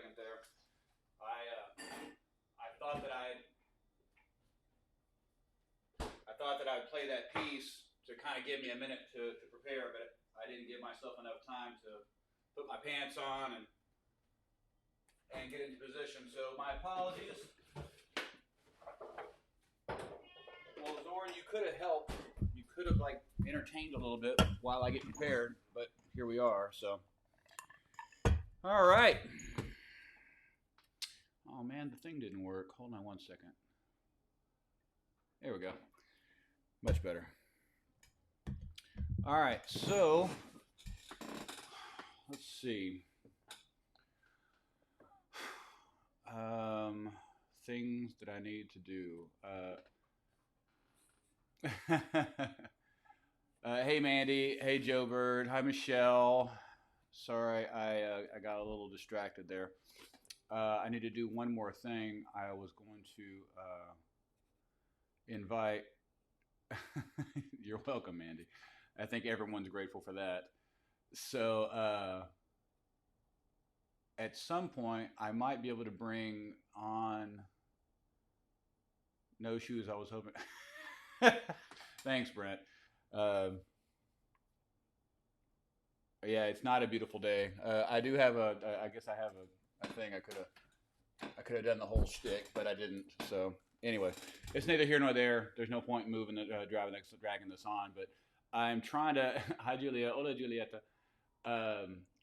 second there. I thought that I'd play that piece to kind of give me a minute to prepare, but I didn't give myself enough time to put my pants on and get into position. So my apologies. Well, Zorn, you could have helped. You could have like entertained a little bit while I get prepared, but here we are. So, all right. Oh man, the thing didn't work. Hold on one second. There we go. Much better. All right, so let's see. Things that I need to do. Hey Mandy. Hey Joe Bird. Hi Michelle. Sorry, I got a little distracted there. I need to do one more thing. I was going to invite. You're welcome, Mandy. I think everyone's grateful for that. So at some point, I might be able to bring on no shoes. I was hoping. Thanks, Brent. Um yeah, it's not a beautiful day. I do have a. I guess I have a thing. I could have done the whole shtick, but I didn't. So anyway, it's neither here nor there. There's no point in moving the dragging this on. But I'm trying to. Hi, Julia. Hola, Julieta.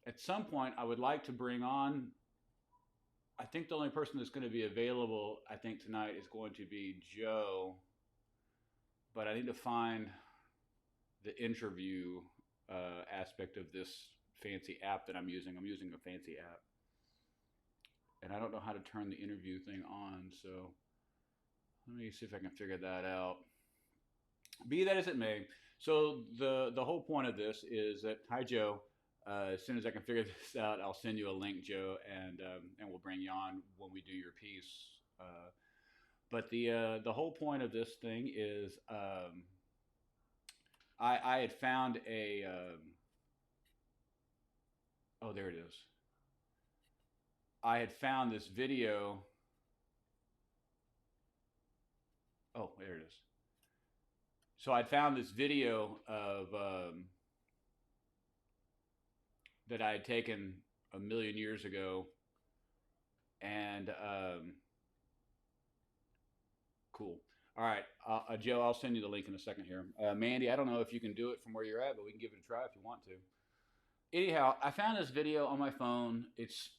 At some point, I would like to bring on. I think the only person that's going to be available, I think tonight, is going to be Joe. But I need to find the interview aspect of this fancy app that I'm using. I'm using a fancy app, and I don't know how to turn the interview thing on. So let me see if I can figure that out. Be that as it may, so the whole point of this is that hi Joe. As soon as I can figure this out, I'll send you a link, Joe, and we'll bring you on when we do your piece. But the whole point of this thing is I had found a oh, there it is. I had found this video. Oh, there it is. So I'd found this video of that I had taken a million years ago, and cool. All right, Joe, I'll send you the link in a second here. Mandy, I don't know if you can do it from where you're at, but we can give it a try if you want to. Anyhow, I found this video on my phone. It's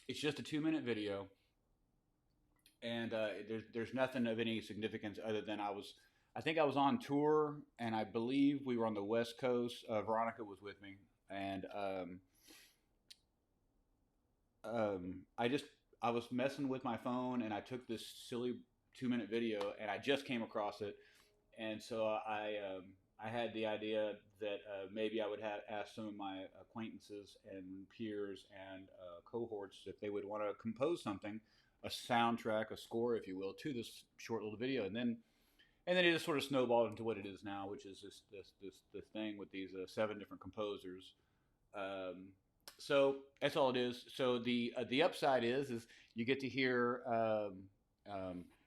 it's just a 2 minute video, and there's nothing of any significance other than I think I was on tour, and I believe we were on the West Coast. Veronica was with me, and I just I was messing with my phone, and I took this silly 2 minute video, and I just came across it, and so I had the idea that maybe I would have asked some of my acquaintances and peers and cohorts if they would want to compose something, a soundtrack, a score, if you will, to this short little video, and then it just sort of snowballed into what it is now, which is this thing with these 7 different composers. Um, so that's all it is. So the upside is you get to hear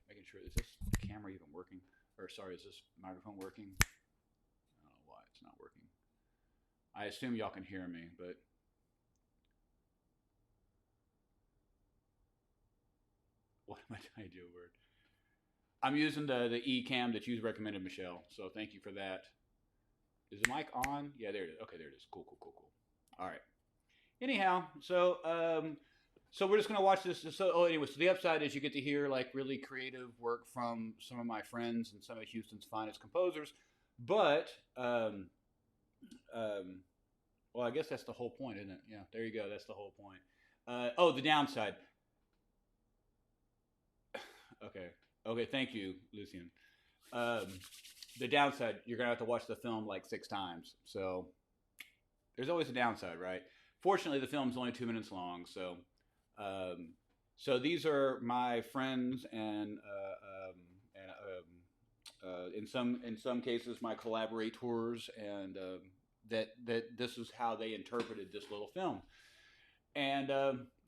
making sure is this camera even working, or sorry, is this microphone working? I don't know why it's not working. I assume y'all can hear me, but what am I trying to do? Word. I'm using the Ecamm that you recommended, Michelle. So thank you for that. Is the mic on? Yeah, there it is. Okay, there it is. Cool, cool, cool, cool. All right. Anyhow, so we're just gonna watch this. So anyway, so the upside is you get to hear like really creative work from some of my friends and some of Houston's finest composers. But um, well, I guess that's the whole point, isn't it? Yeah, there you go. That's the whole point. Oh, the downside. Okay, okay. Thank you, Lucian. Um, the downside, you're gonna have to watch the film like 6 times. So there's always a downside, right? Fortunately, the film's only 2 minutes long, um, so these are my friends and in some cases my collaborators, and that this is how they interpreted this little film. And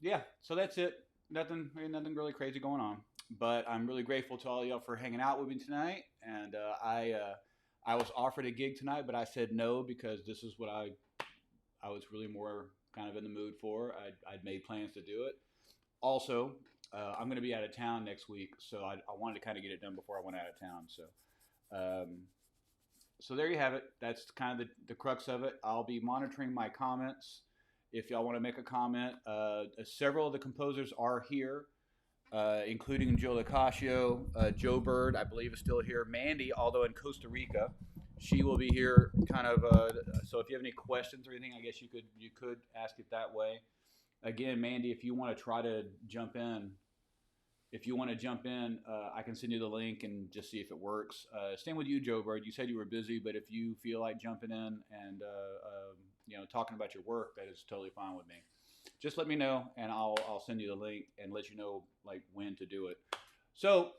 yeah, so that's it. Nothing really crazy going on. But I'm really grateful to all y'all for hanging out with me tonight. And I was offered a gig tonight, but I said no because this is what I was really more kind of in the mood for. I'd made plans to do it. Also, I'm going to be out of town next week, so I wanted to kind of get it done before I went out of town. Um, so there you have it. That's kind of the crux of it. I'll be monitoring my comments. If y'all want to make a comment, several of the composers are here, including Joe Locascio, Joe Bird, I believe, is still here. Mandy, although in Costa Rica, she will be here. Kind of. So if you have any questions or anything, I guess you could ask it that way. Again, Mandy, if you want to try to jump in, I can send you the link and just see if it works. Same with you, Joe Bird. You said you were busy, but if you feel like jumping in and talking about your work, that is totally fine with me. Just let me know, and I'll send you the link and let you know like when to do it. So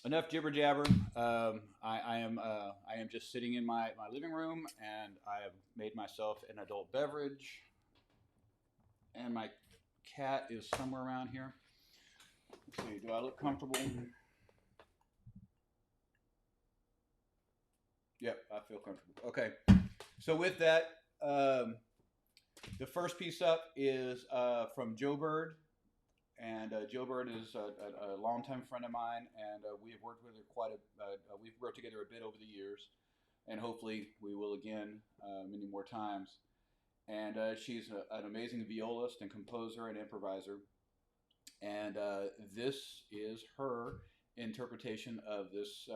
enough jibber jabber. I am just sitting in my living room, and I have made myself an adult beverage, and my cat is somewhere around here. Let's see, do I look comfortable? Yep, I feel comfortable. Okay, so with that, um, the first piece up is from Joe Bird, and Joe Bird is a longtime friend of mine, and we have worked with her we've worked together a bit over the years, and hopefully we will again many more times. And she's an amazing violist and composer and improviser, and this is her interpretation of this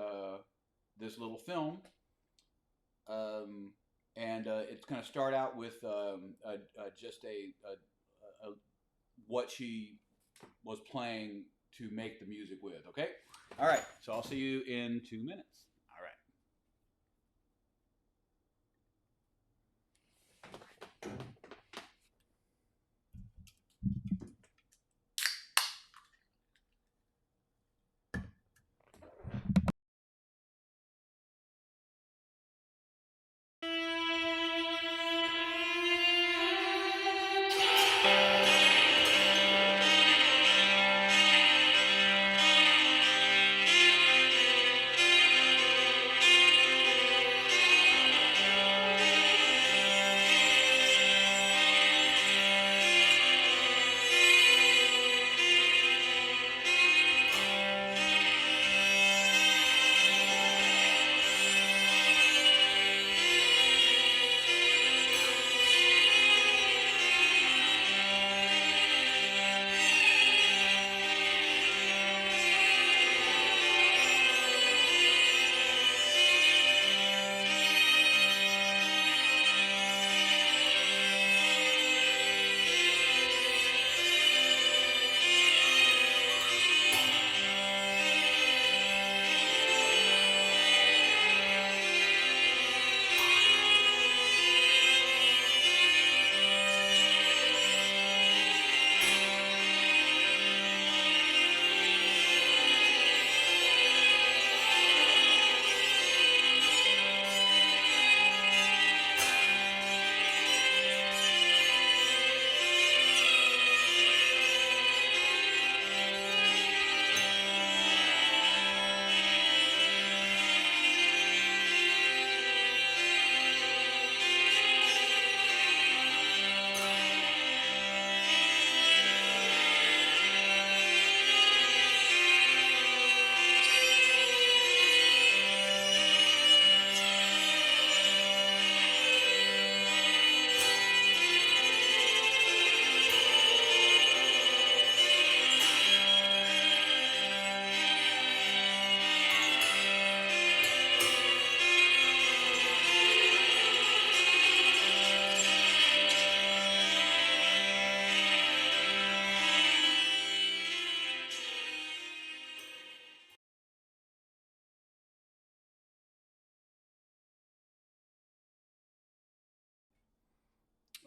little film. Um, and it's going to start out with just a what she was playing to make the music with. Okay, all right. So I'll see you in 2 minutes. All right.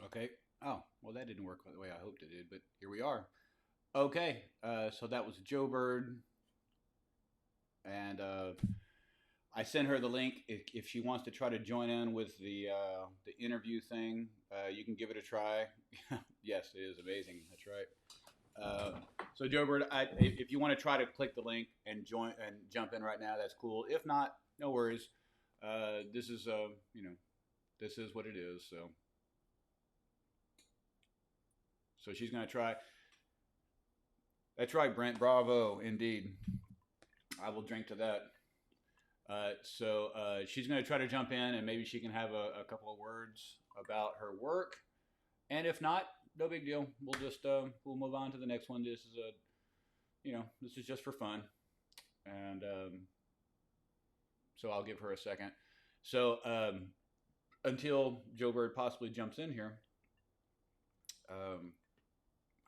Okay. Oh, well, that didn't work the way I hoped it did, but here we are. Okay. So that was Joe Bird, and I sent her the link if she wants to try to join in with the interview thing. You can give it a try. Yes, it is amazing. That's right. So Joe Bird, if you want to try to click the link and join and jump in right now, that's cool. If not, no worries. This is this is what it is. So she's gonna try. That's right, Brent. Bravo, indeed. I will drink to that. She's going to try to jump in, and maybe she can have a couple of words about her work. And if not, no big deal. We'll just we'll move on to the next one. This is this is just for fun, and so I'll give her a second. So until Joe Bird possibly jumps in here,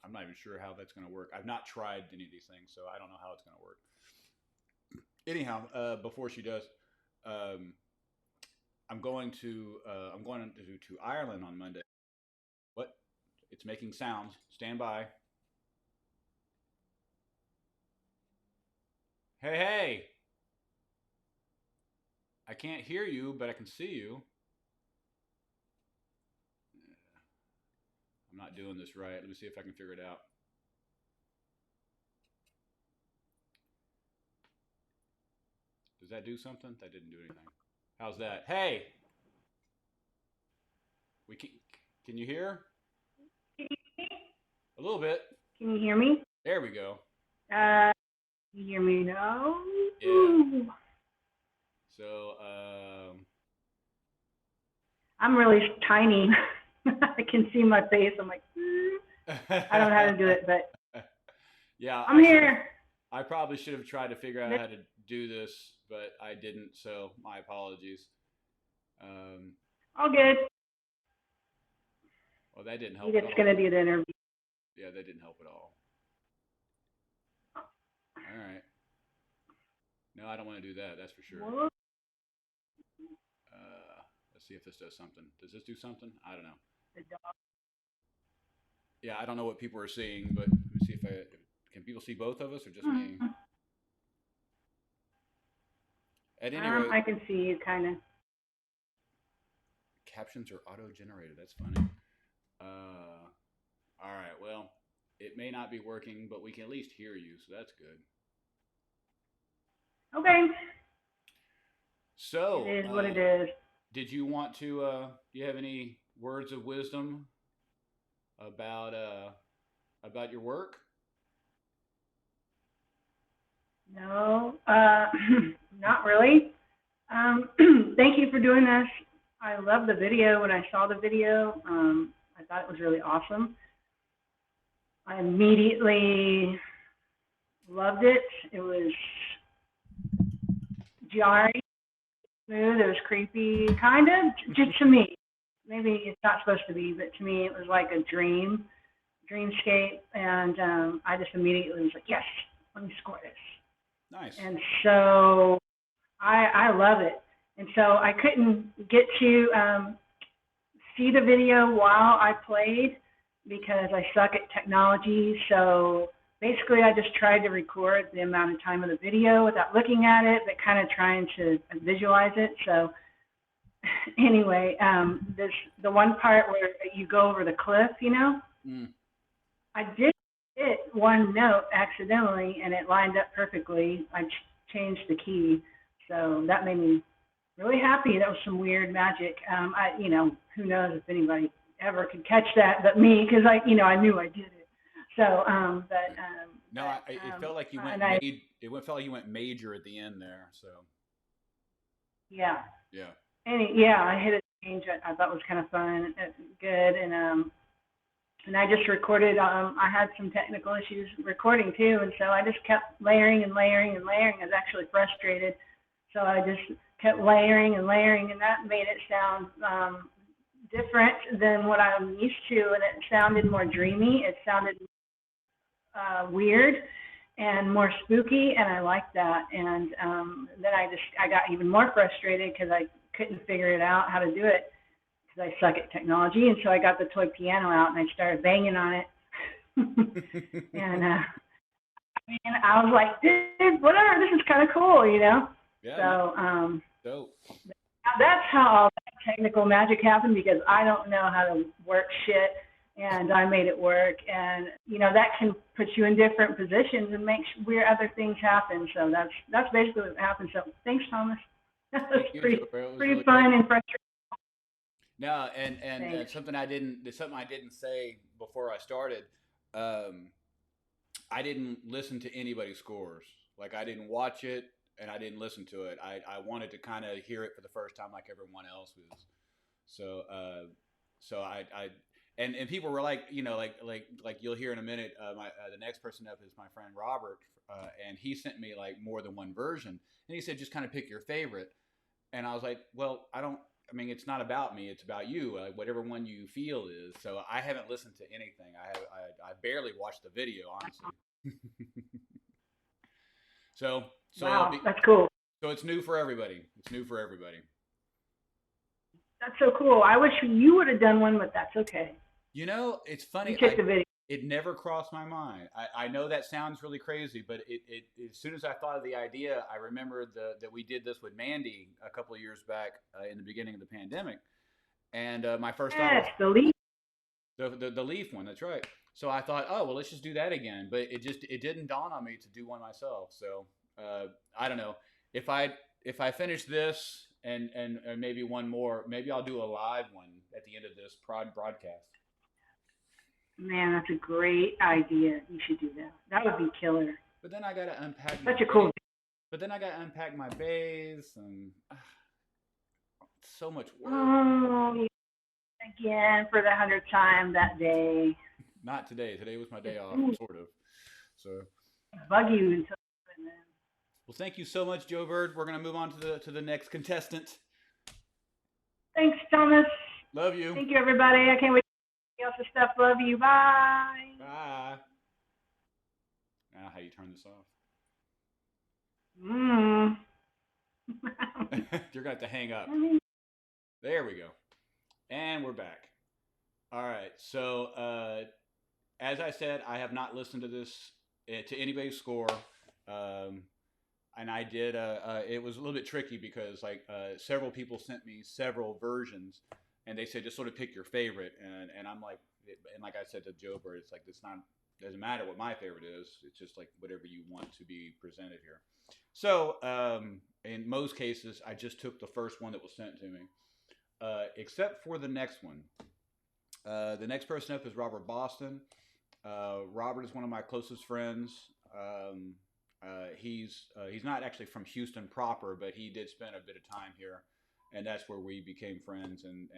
I'm not even sure how that's going to work. I've not tried any of these things, so I don't know how it's going to work. Anyhow, before she does, I'm going to Ireland on Monday. What? It's making sounds. Stand by. Hey, hey! I can't hear you, but I can see you. I'm not doing this right. Let me see if I can figure it out. Does that do something? That didn't do anything. How's that? Hey! Can you hear? A little bit. Can you hear me? There we go. Can you hear me now? Yeah. So, I'm really tiny. I can see my face. I'm like, I don't know how to do it, but yeah, I'm here. I probably should have tried to figure out how to do this, but I didn't. So my apologies. All good. Well, that didn't help. It's going to do the interview. Yeah, that didn't help at all. All right. No, I don't want to do that. That's for sure. Let's see if this does something. Does this do something? I don't know. Yeah, I don't know what people are seeing, but let me see if can people see both of us or just me? At any rate, I can see you kind of. Captions are auto-generated. That's funny. All right. Well, it may not be working, but we can at least hear you, so that's good. Okay. So it is what it is. Did you want to? Do you have any words of wisdom about your work? No, not really. Thank you for doing this. I love the video. When I saw the video, I thought it was really awesome. I immediately loved it. It was jarring, smooth. It was creepy, kind of, just to me. Maybe it's not supposed to be, but to me it was like a dreamscape, and I just immediately was like, yes, let me score this. Nice. And so I love it. And so I couldn't get to see the video while I played because I suck at technology. So basically I just tried to record the amount of time of the video without looking at it, but kind of trying to visualize it. So anyway, there's the one part where you go over the cliff, I did hit one note accidentally and it lined up perfectly. I changed the key. So that made me really happy. That was some weird magic. Who knows if anybody ever could catch that but me, because I knew I did it. So, it felt like you went felt like you went major at the end there. So. Yeah. Yeah. I hit a change. I thought was kind of fun, good, and I just recorded. I had some technical issues recording too, and so I just kept layering and layering and layering. I was actually frustrated, so I just kept layering and layering, and that made it sound different than what I'm used to, and it sounded more dreamy. It sounded weird and more spooky, and I liked that. And then I got even more frustrated because I couldn't figure it out how to do it because I suck at technology. And so I got the toy piano out and I started banging on it. And I was like, dude, whatever, this is kind of cool, Yeah. So dope. Now that's how all that technical magic happened because I don't know how to work shit and I made it work. And, that can put you in different positions and make weird other things happen. So that's basically what happened. So thanks, Thomas. That was Thank you, pretty, Joe. It was pretty really great. fun and frustrating. No, and Thanks. something I didn't say before I started. Um, I didn't listen to anybody's scores. Like I didn't watch it and I didn't listen to it. I wanted to kind of hear it for the first time like everyone else was. So I and people were like, like you'll hear in a minute. The next person up is my friend Robert, and he sent me like more than one version, and he said just kind of pick your favorite. And I was like, well, I don't. I mean, it's not about me; it's about you. Whatever one you feel is. So I haven't listened to anything. I barely watched the video, honestly. So so it'll Wow, be that's cool. so it's new for everybody. It's new for everybody. That's so cool. I wish you would have done one, but that's okay. It's You funny. took the video. It never crossed my mind. I know that sounds really crazy, but it as soon as I thought of the idea, I remembered that we did this with Mandy a couple of years back in the beginning of the pandemic, and my first thought was Yes, the lead. the leaf one. That's right. So I thought, oh well, let's just do that again. But it didn't dawn on me to do one myself. So I don't know if I finish this and maybe one more, maybe I'll do a live one at the end of this broadcast. Man, that's a great idea. You should do that. That would be killer. But then I gotta unpack my Such a bass. cool. But then I gotta unpack my bass and so much work. Oh, again for the 100th time that day. Not today. Today was my day off, Ooh, sort of. So, bug you until then. well, thank you so much, Joe Bird. We're gonna move on to the next contestant. Thanks, Thomas. Love you. Thank you, everybody. I can't wait to see else's stuff. Love you. Bye. Bye. Now, how you turn this off? Mm. You're gonna have to hang up. There we go. And we're back. All right. So, as I said, I have not listened to this to anybody's score, and I did. It was a little bit tricky because several people sent me several versions, and they said just sort of pick your favorite, and I'm like, and like I said to Joe Bird, it's like it's not doesn't matter what my favorite is. It's just like whatever you want to be presented here. So, in most cases, I just took the first one that was sent to me, except for the next one. The next person up is Robert Boston. Robert is one of my closest friends. He's not actually from Houston proper, but he did spend a bit of time here, and that's where we became friends and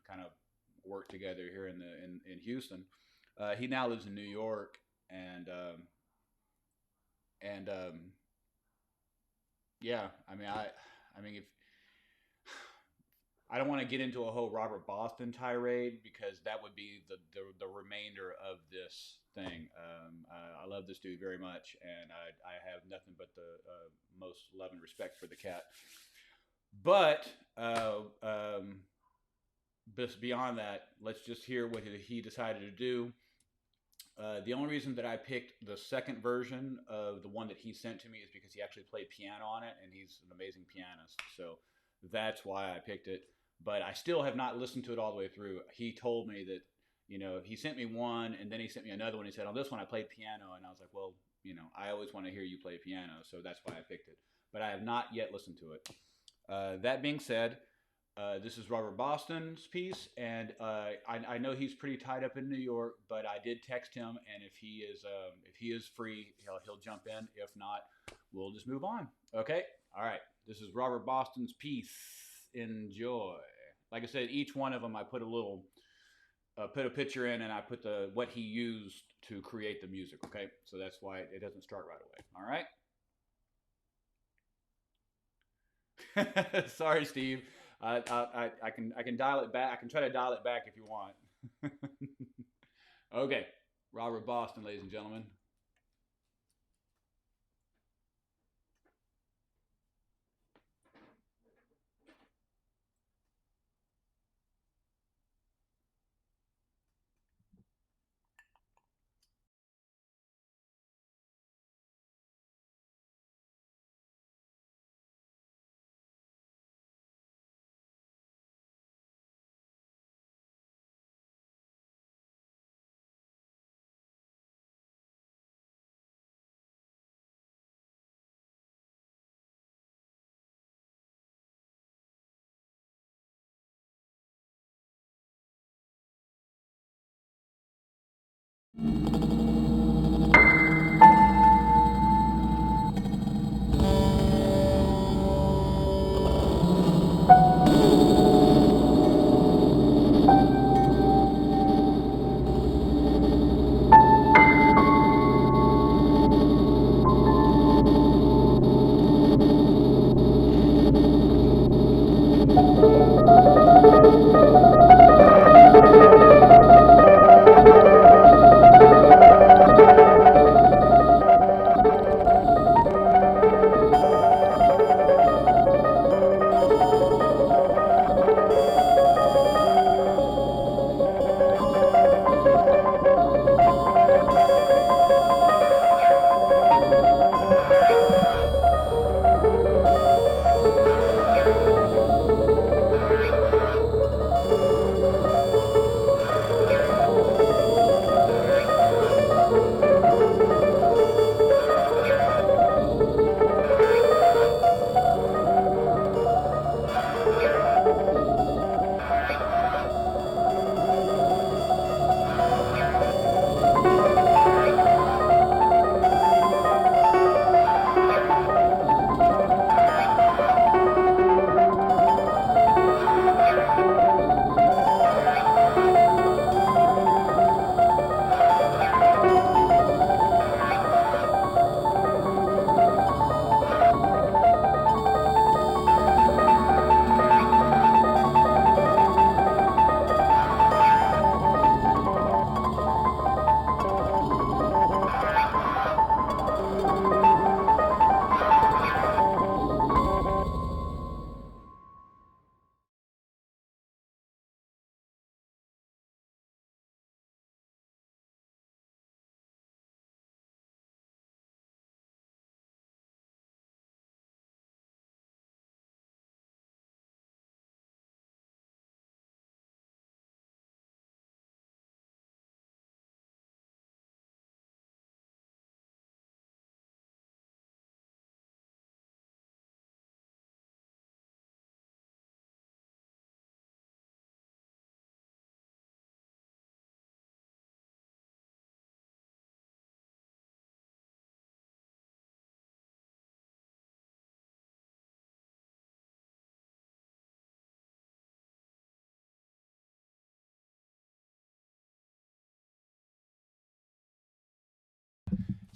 kind of worked together here in Houston. He now lives in New York, and yeah, I mean if I don't want to get into a whole Robert Boston tirade because that would be the remainder of this thing. I love this dude very much, and I have nothing but the most love and respect for the cat. But beyond that, let's just hear what he decided to do. The only reason that I picked the second version of the one that he sent to me is because he actually played piano on it, and he's an amazing pianist. So that's why I picked it. But I still have not listened to it all the way through. He told me that, he sent me one, and then he sent me another one. He said, on this one, I played piano. And I was like, well, I always want to hear you play piano. So that's why I picked it. But I have not yet listened to it. That being said, this is Robert Boston's piece, and I know he's pretty tied up in New York, but I did text him, and if he is free, he'll jump in. If not, we'll just move on. Okay, all right. This is Robert Boston's piece. Enjoy. Like I said, each one of them I put put a picture in, and I put what he used to create the music. Okay, so that's why it doesn't start right away. All right. Sorry, Steve. I can dial it back. I can try to dial it back if you want. Okay, Robert Boston, ladies and gentlemen.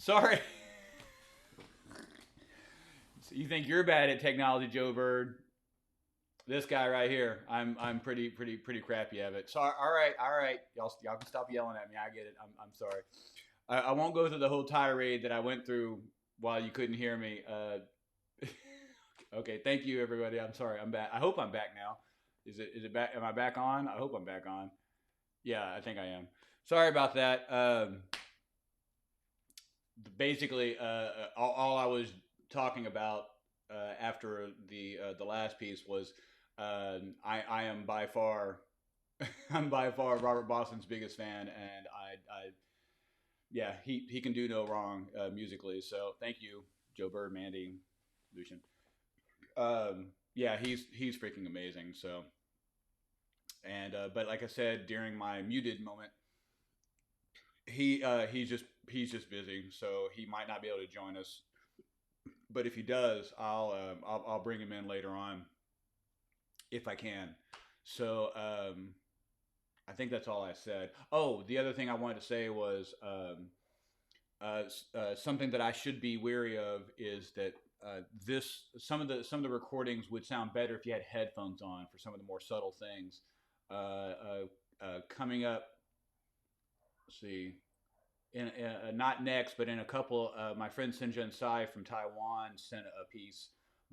Sorry. So you think you're bad at technology, Joe Bird? This guy right here, I'm pretty crappy at it. Sorry. All right. Y'all can stop yelling at me. I get it. I'm sorry. I won't go through the whole tirade that I went through while you couldn't hear me. Okay. Thank you, everybody. I'm sorry. I'm back. I hope I'm back now. Is it back? Am I back on? I hope I'm back on. Yeah, I think I am. Sorry about that. Basically, all I was talking about after the last piece was I am by far I'm by far Robert Boston's biggest fan, and I yeah, he can do no wrong musically. So thank you, Joe Bird, Mandy, Lucian. Yeah, he's freaking amazing. So and but like I said during my muted moment, he's just busy, so he might not be able to join us. But if he does, I'll bring him in later on if I can. So I think that's all I said. Oh, the other thing I wanted to say was something that I should be wary of is that this some of the recordings would sound better if you had headphones on for some of the more subtle things. Coming up, let's see, not next, but in a couple, my friend Sinjun Sai from Taiwan sent a piece,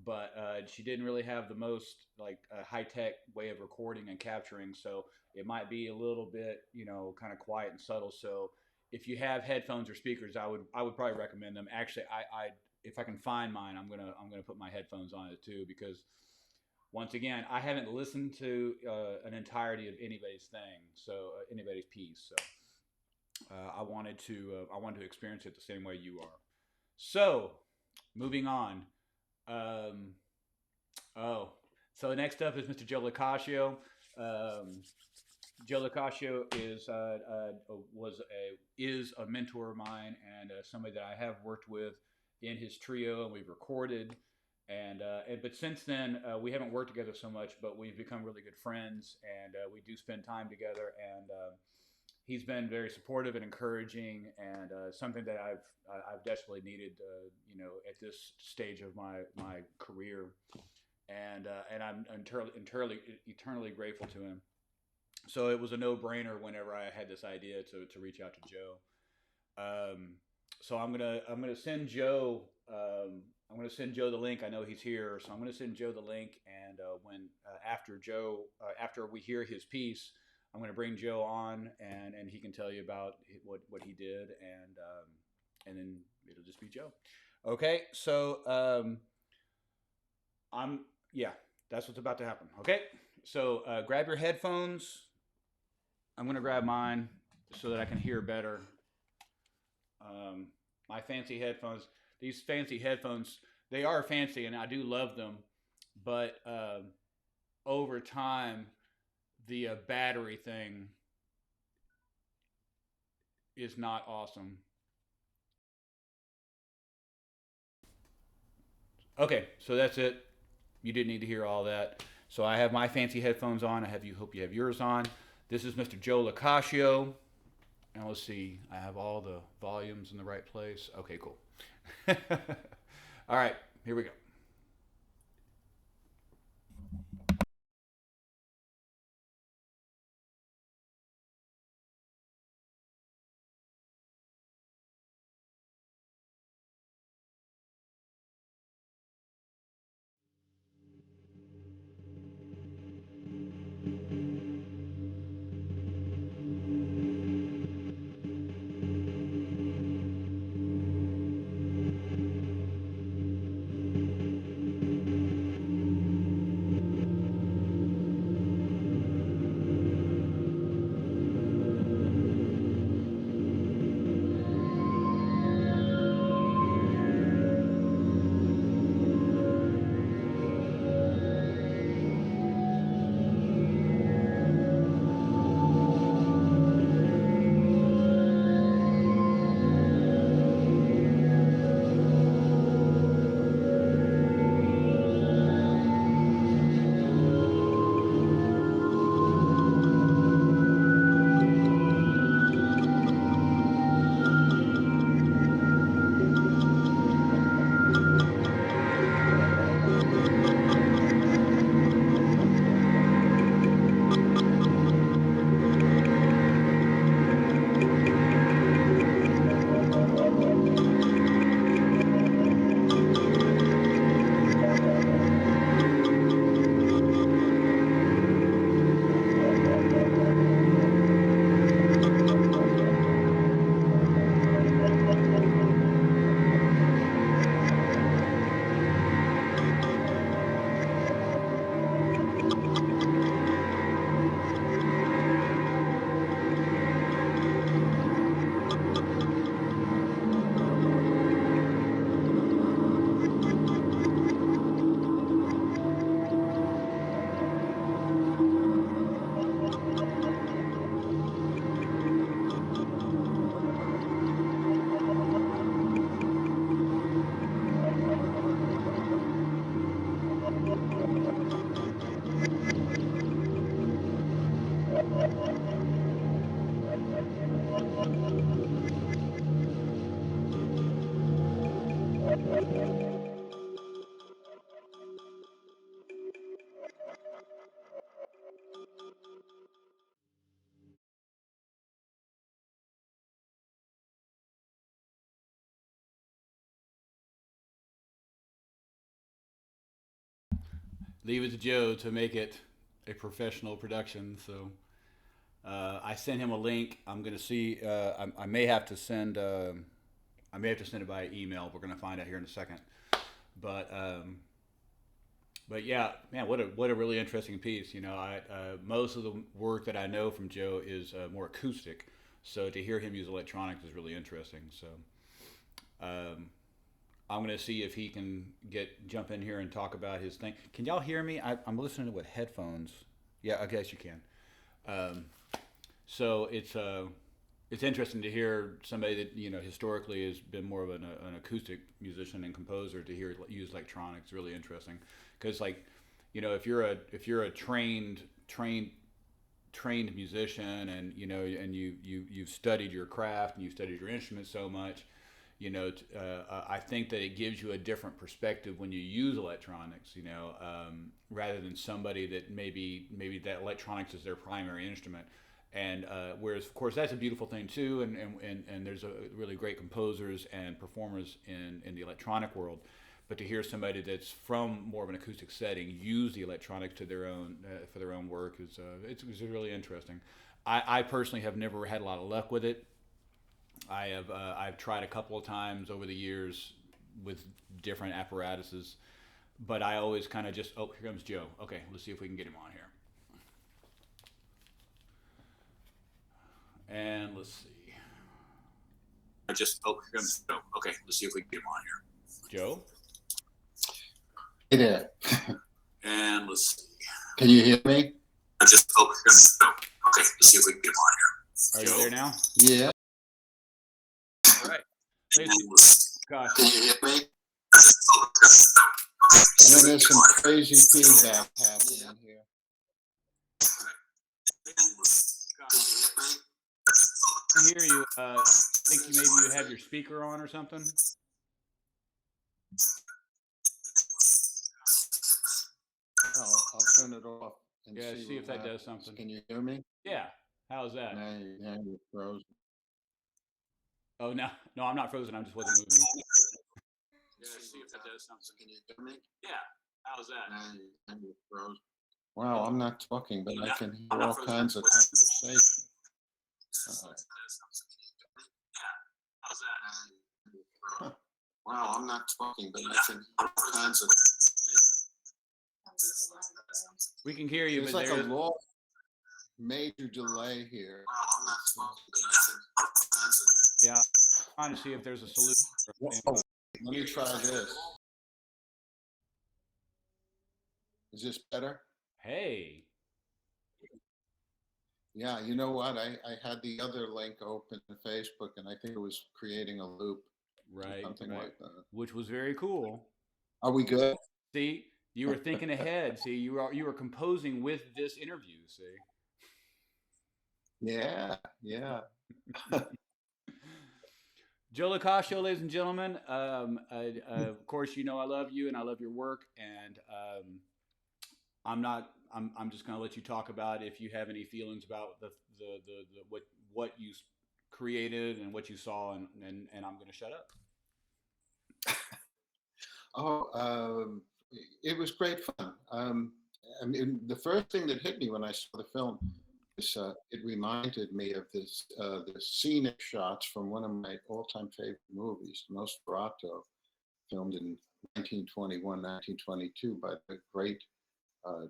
but she didn't really have the most like high tech way of recording and capturing, so it might be a little bit, kind of quiet and subtle. So if you have headphones or speakers, I would probably recommend them. Actually, I if I can find mine, I'm gonna put my headphones on it too because once again, I haven't listened to an entirety of anybody's thing, so anybody's piece. So I wanted to experience it the same way you are. So, moving on. Um, oh, so next up is Mr. Joe Locascio. Um, Joe Locascio is a mentor of mine and somebody that I have worked with in his trio, and we've recorded. But since then we haven't worked together so much, but we've become really good friends, and we do spend time together. And he's been very supportive and encouraging, and something that I've desperately needed, at this stage of my career, and I'm eternally grateful to him. So it was a no-brainer whenever I had this idea to reach out to Joe. So I'm gonna send Joe. I'm gonna send Joe the link. I know he's here, so I'm gonna send Joe the link. And when after we hear his piece, I'm gonna bring Joe on, and he can tell you about what he did, and then it'll just be Joe. Okay, so I'm yeah, that's what's about to happen. Okay, so grab your headphones. I'm gonna grab mine so that I can hear better. My fancy headphones. These fancy headphones, they are fancy, and I do love them. But over time, the battery thing is not awesome. Okay, so that's it. You didn't need to hear all that. So I have my fancy headphones on. Hope you have yours on. This is Mr. Joe Locascio. And let's see, I have all the volumes in the right place. Okay, cool. All right, here we go. Leave it to Joe to make it a professional production. So I sent him a link. I'm gonna see. I may have to send. I may have to send it by email. We're gonna find out here in a second. But but yeah, man, what a really interesting piece. Most of the work that I know from Joe is more acoustic. So to hear him use electronics is really interesting. So um, I'm gonna see if he can jump in here and talk about his thing. Can y'all hear me? I'm listening with headphones. Yeah, I guess you can. Um, so it's interesting to hear somebody that historically has been more of an acoustic musician and composer to hear use electronics. Really interesting because if you're a trained musician and and you've studied your craft and you've studied your instrument so much, I think that it gives you a different perspective when you use electronics, rather than somebody that maybe that electronics is their primary instrument. And whereas, of course, that's a beautiful thing too, and there's really great composers and performers in the electronic world. But to hear somebody that's from more of an acoustic setting use the electronics to their own for their own work is it's really interesting. I personally have never had a lot of luck with it. I've tried a couple of times over the years with different apparatuses, but I always kind of just, oh, here comes Joe. Okay, let's see if we can get him on here. And let's see. I just, oh, here comes Joe. Okay, let's see if we can get him on here. Joe. Hey there. And let's see. Can you hear me? I just, oh, here comes Joe. Okay, let's see if we can get him on here. Are Joe? You there now? Yeah. All right. Gosh. Can you hear me? There's some crazy feedback happening here. I can hear you. I think maybe you have your speaker on or something. I'll turn it off. And see if that does something. Can you hear me? Yeah. How's that? Now you're frozen. Oh, no, I'm not frozen. I just wasn't moving. Yeah, see if that does something. Can you hear me? Yeah. How's that? Now you're frozen. Wow, I'm not talking, but I can hear all kinds of conversation. How's that? Wow, I'm not talking, but I can hear all kinds of. We can hear you, there's but like a major delay here. Yeah, I'm trying to see if there's a solution. Let me try this. Is this better? Hey. Yeah, you know what? I had the other link open to Facebook, and I think it was creating a loop. Right. Something like that. Which was very cool. Are we good? See, you were thinking ahead. See, you were composing with this interview. See. Yeah. Joe Locascio, ladies and gentlemen. Of course, I love you and I love your work. And I'm just going to let you talk about if you have any feelings about the what you created and what you saw, and I'm going to shut up. It was great fun. I mean, the first thing that hit me when I saw the film is it reminded me of the scenic shots from one of my all-time favorite movies, Nosferatu, filmed in 1921, 1922 by the great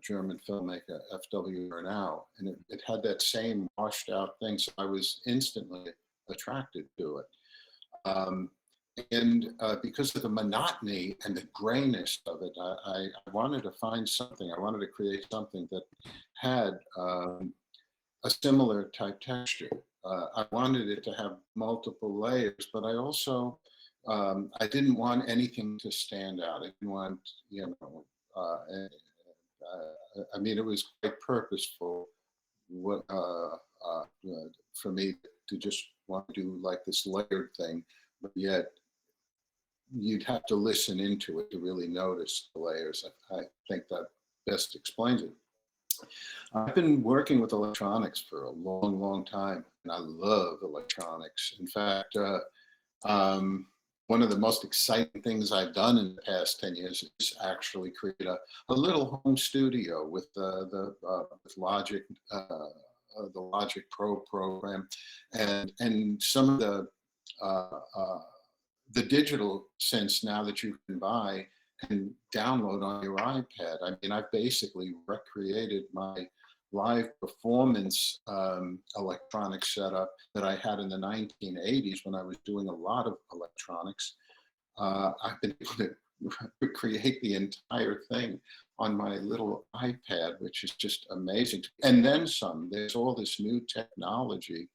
German filmmaker F.W. Murnau, and it had that same washed out thing, so I was instantly attracted to it. And because of the monotony and the grayness of it, I wanted to find something. I wanted to create something that had a similar type texture. I wanted it to have multiple layers, but I also I didn't want anything to stand out. I didn't want, I mean, it was quite purposeful for me to just want to do like this layered thing, but yet you'd have to listen into it to really notice the layers. I think that best explains it. I've been working with electronics for a long, long time, and I love electronics. In fact, one of the most exciting things I've done in the past 10 years is actually create a little home studio with with Logic, the Logic Pro program, and some of the digital synths now that you can buy and download on your iPad. I mean, I've basically recreated my live performance electronic setup that I had in the 1980s when I was doing a lot of electronics. I've been able to create the entire thing on my little iPad, which is just amazing. And then some. There's all this new technology,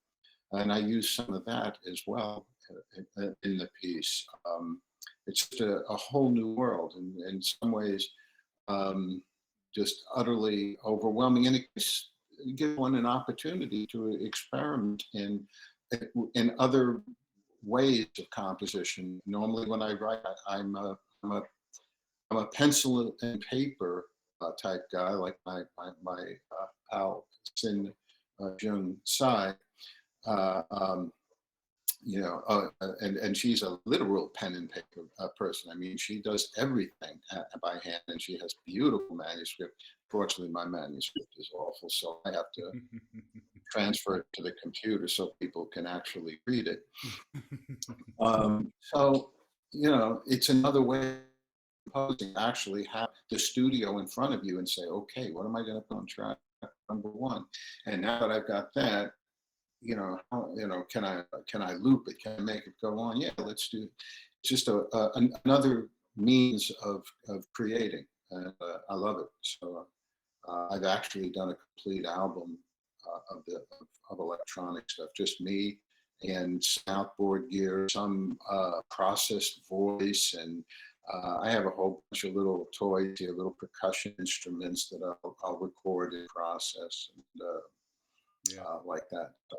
and I use some of that as well in the piece. It's just a whole new world, and in some ways, um, just utterly overwhelming. And it gives one an opportunity to experiment in other ways of composition. Normally, when I write, I'm a I'm a pencil and paper type guy, like my pal Sin Jung Sai. Uh, um, and she's a literal pen and paper person. I mean, she does everything by hand, and she has beautiful manuscript. Fortunately, my manuscript is awful, so I have to transfer it to the computer so people can actually read it. So, it's another way of composing. Actually, have the studio in front of you and say, okay, what am I going to put on track number one? And now that I've got that, can I loop it? Can I make it go on? Yeah, let's do it. It's just another means of creating, and I love it. So I've actually done a complete album of electronic stuff, just me and soundboard gear, some processed voice, and I have a whole bunch of little toys here, little percussion instruments that I'll record and process, and Yeah. like that. So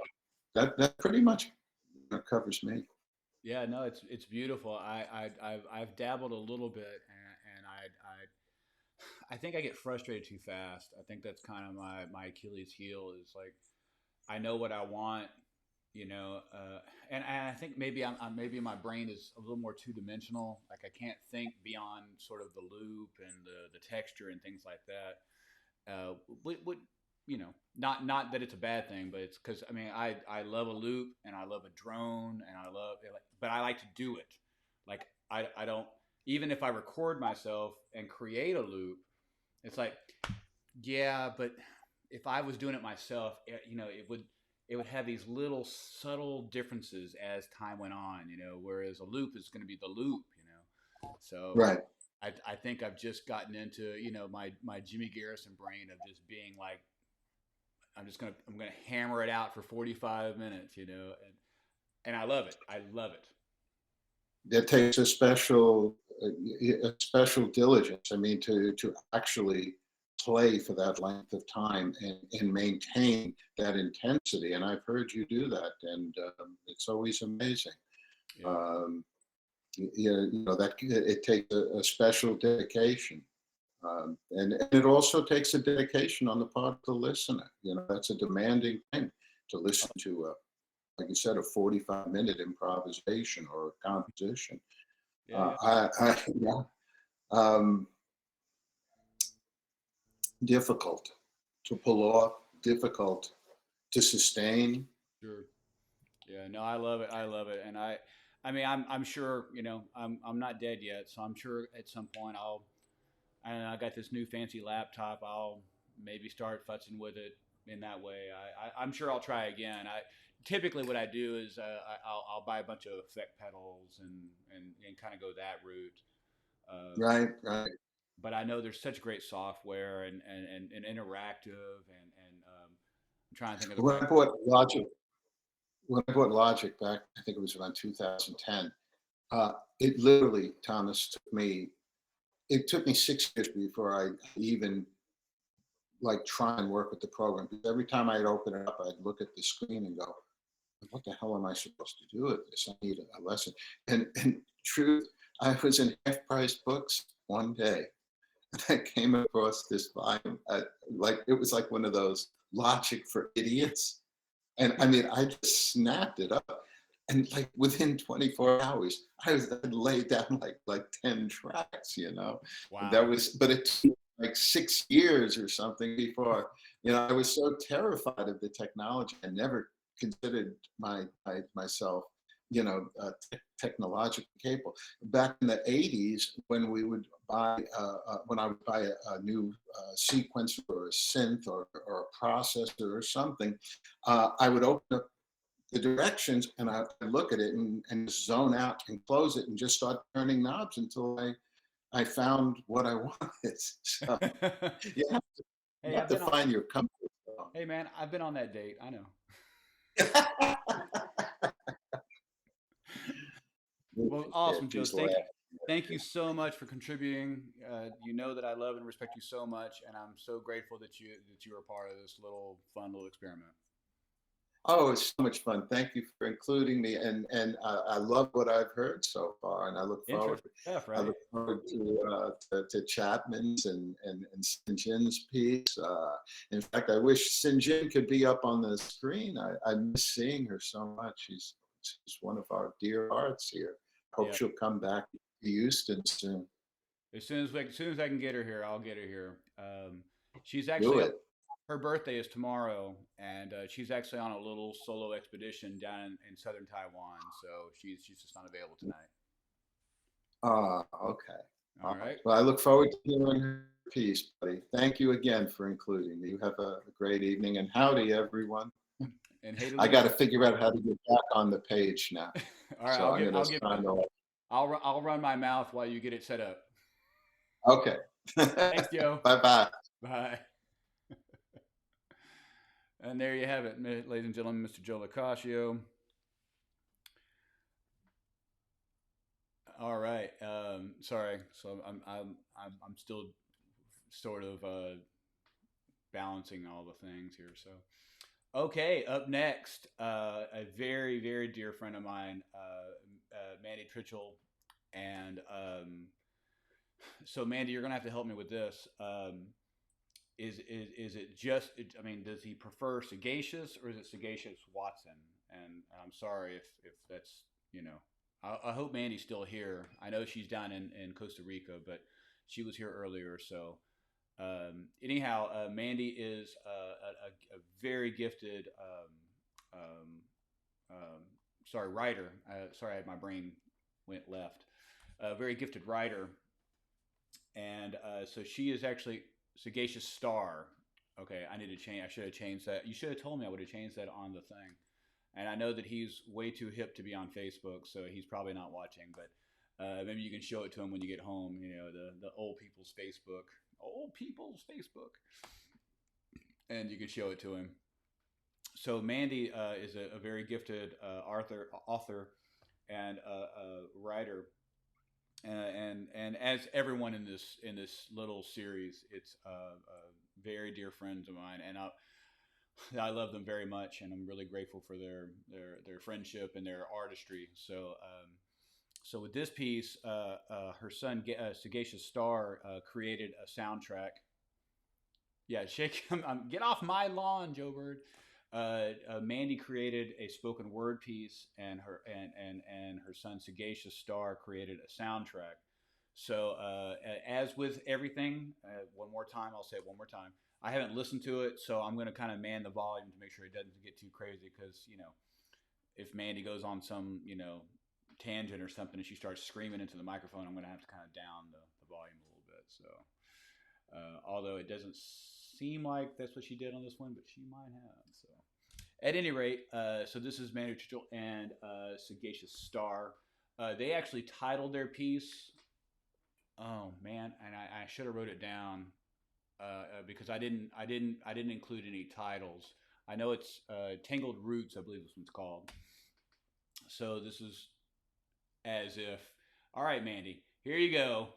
that pretty much covers me. Yeah, no, it's beautiful. I've dabbled a little bit, and I think I get frustrated too fast. I think that's kind of my Achilles heel is like I know what I want, and I think maybe maybe my brain is a little more two dimensional. Like I can't think beyond sort of the loop and the texture and things like that. What not that it's a bad thing, but it's because I mean I love a loop and I love a drone and I love it, but I like to do it. Like I don't even if I record myself and create a loop, it's like yeah, but if I was doing it myself, it would have these little subtle differences as time went on, whereas a loop is going to be the loop. So Right. I think I've just gotten into, my Jimmy Garrison brain of just being like, I'm gonna hammer it out for 45 minutes, and I love it. I love it. It takes a special diligence. I mean, to actually play for that length of time and maintain that intensity. And I've heard you do that, and it's always amazing. Yeah. Um, that it takes a special dedication. And it also takes a dedication on the part of the listener. That's a demanding thing to listen to, like you said, a 45-minute improvisation or a composition. Yeah. Yeah, um, difficult to pull off, difficult to sustain. Sure. Yeah, no, I love it. I love it, and I mean, I'm sure, I'm not dead yet, so I'm sure at some point I got this new fancy laptop. I'll maybe start futzing with it in that way. I'm sure I'll try again. I typically what I do is I'll buy a bunch of effect pedals and kind of go that route. Uh, Right, right. but I know there's such great software and interactive and I'm trying to think of the When right I word. bought Logic, when I bought Logic back, I think it was around 2010. It literally, Thomas, it took me 6 years before I even like try and work with the program. Because every time I'd open it up, I'd look at the screen and go, "What the hell am I supposed to do with this? I need a lesson." And truth, I was in Half Price Books one day, and I came across this volume. Like it was like one of those Logic for Idiots, and I mean, I just snapped it up. And like within 24 hours, I'd laid down like 10 tracks. That Wow. was, but it took like 6 years or something before, I was so terrified of the technology. I never considered myself, technologically capable. Back in the 80s, when I would buy a new sequencer or a synth or a processor or something, I would open up the directions and I look at it and zone out and close it and just start turning knobs until I I found what I wanted. So you have to, you Hey, have I've to been on. find your comfort zone. Hey, man, I've been on that date. I know. Well, Yeah, awesome, Joe. she's laughing. Thank you so much for contributing. You know that I love and respect you so much, and I'm so grateful that you were part of this little fun little experiment. Oh, it's so much fun. Thank you for including me, and I love what I've heard so far, and Interesting stuff, I right? look forward to Chapman's and St. John's piece. In fact, I wish St. John could be up on the screen. I miss seeing her so much. She's one of our dear hearts here. Hope Yeah. she'll come back to Houston soon. As soon as I can get her here, I'll get her here. She's Do actually it. her birthday is tomorrow, and she's actually on a little solo expedition down in southern Taiwan. So she's just not available tonight. Okay. All right. Well, I look forward to hearing her piece, buddy. Thank you again for including me. You have a great evening, and howdy, everyone. And hey to I got Lena. to figure out how to get back on the page now. All right, So I'm going to I'll give sign off. I'll run my mouth while you get it set up. Okay. Thanks, Joe. Bye-bye. Bye. And there you have it, ladies and gentlemen, Mr. Joe Locascio. All right. Sorry. So I'm still sort of balancing all the things here. So okay, up next, a very very dear friend of mine, Mandy Tritchell, and so Mandy, you're gonna have to help me with this. Is it just? I mean, does he prefer Sagacious or is it Sagacious Watson? And I'm sorry if that's you know. I hope Mandy's still here. I know she's down in Costa Rica, but she was here earlier. So anyhow, Mandy is a very gifted, writer. Sorry, my brain went left. A very gifted writer, and so she is actually Sagacious Star. Okay, I need to change. I should have changed that. You should have told me. I would have changed that on the thing. And I know that he's way too hip to be on Facebook, so he's probably not watching. But maybe you can show it to him when you get home. You know, the old people's Facebook, and you can show it to him. So Mandy is a very gifted author, and writer, and as everyone in this little series, it's very dear friends of mine, and I love them very much, and I'm really grateful for their friendship and their artistry. So so with this piece, her son Sagacious Star created a soundtrack. Yeah, shake. Get off my lawn, Joe Bird. Mandy created a spoken word piece, and her son Sagacious Star created a soundtrack. So as with everything, one more time, I'll say it one more time. I haven't listened to it, so I'm going to kind of man the volume to make sure it doesn't get too crazy. Because if Mandy goes on some tangent or something and she starts screaming into the microphone, I'm going to have to kind of down the volume a little bit. So although it doesn't seem like that's what she did on this one, but she might have. So at any rate, so this is Mandy Tritchell and Sagacious Star. They actually titled their piece. Oh man, and I should have wrote it down because I didn't include any titles. I know it's Tangled Roots, I believe this one's called. So this is as if, all right, Mandy, here you go.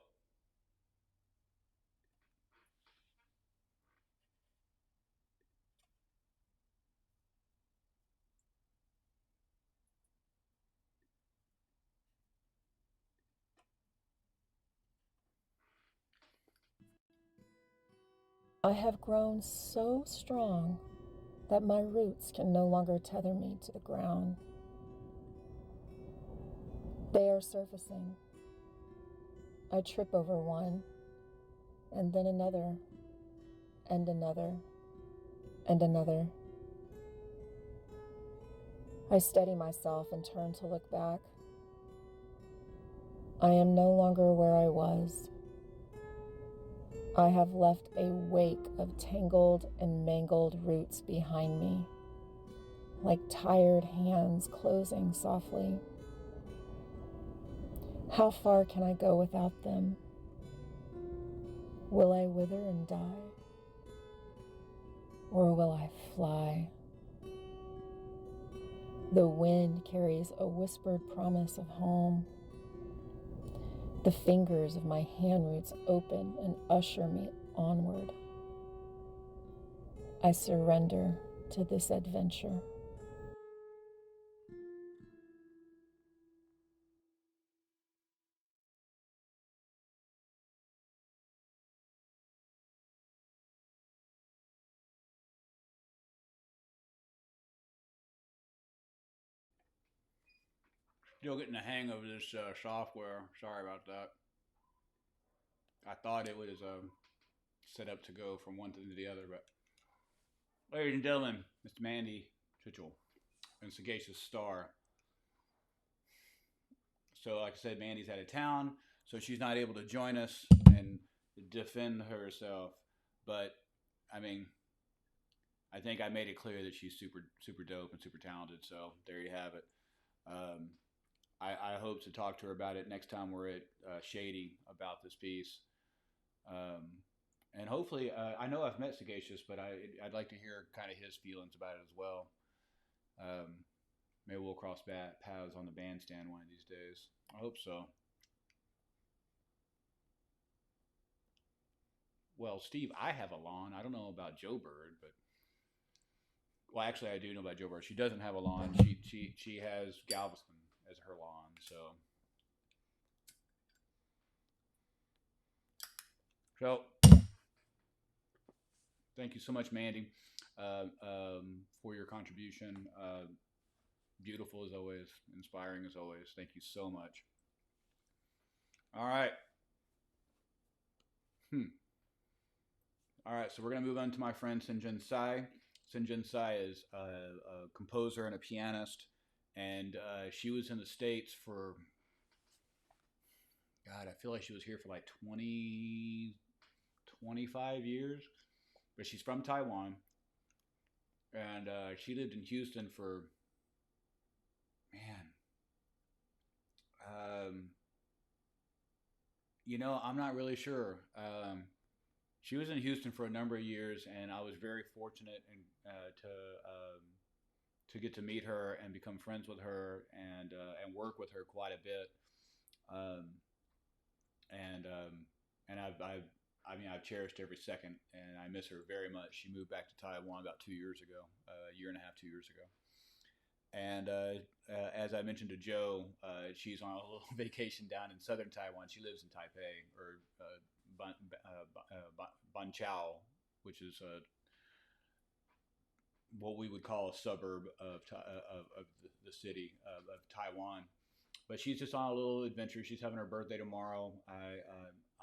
I have grown so strong that my roots can no longer tether me to the ground. They are surfacing. I trip over one, and then another, and another, and another. I steady myself and turn to look back. I am no longer where I was. I have left a wake of tangled and mangled roots behind me, like tired hands closing softly. How far can I go without them? Will I wither and die? Or will I fly? The wind carries a whispered promise of home. The fingers of my hand roots open and usher me onward. I surrender to this adventure. Still getting the hang of this software. Sorry about that. I thought it was set up to go from one thing to the other, but ladies and gentlemen, Mr. Mandy Chitchell and Sagacious Star. So, like I said, Mandy's out of town, so she's not able to join us and defend herself. But I mean, I think I made it clear that she's super dope and super talented. So there you have it. I hope to talk to her about it next time we're at Shady about this piece. And hopefully, I know I've met Sagacious, but I'd like to hear kind of his feelings about it as well. Maybe we'll cross paths on the bandstand one of these days. I hope so. Well, Steve, I have a lawn. I don't know about Joe Bird, but well, actually, I do know about Joe Bird. She doesn't have a lawn. She has Galveston as her lawn. So thank you so much, Mandy, for your contribution. Beautiful as always, inspiring as always. Thank you so much. All right. All right, so we're going to move on to my friend Sinjin Sai. Sinjin Sai is a composer and a pianist, and she was in the States for, God, I feel like she was here for like 20, 25 years, but she's from Taiwan, and she lived in Houston for, man, I'm not really sure. She was in Houston for a number of years, and I was very fortunate to get to meet her and become friends with her and work with her quite a bit. I've cherished every second, and I miss her very much. She moved back to Taiwan about 2 years ago, a year and a half, 2 years ago. And as I mentioned to Joe, she's on a little vacation down in southern Taiwan. She lives in Taipei, or Banqiao, which is what we would call a suburb of the city of Taiwan. But she's just on a little adventure. She's having her birthday tomorrow.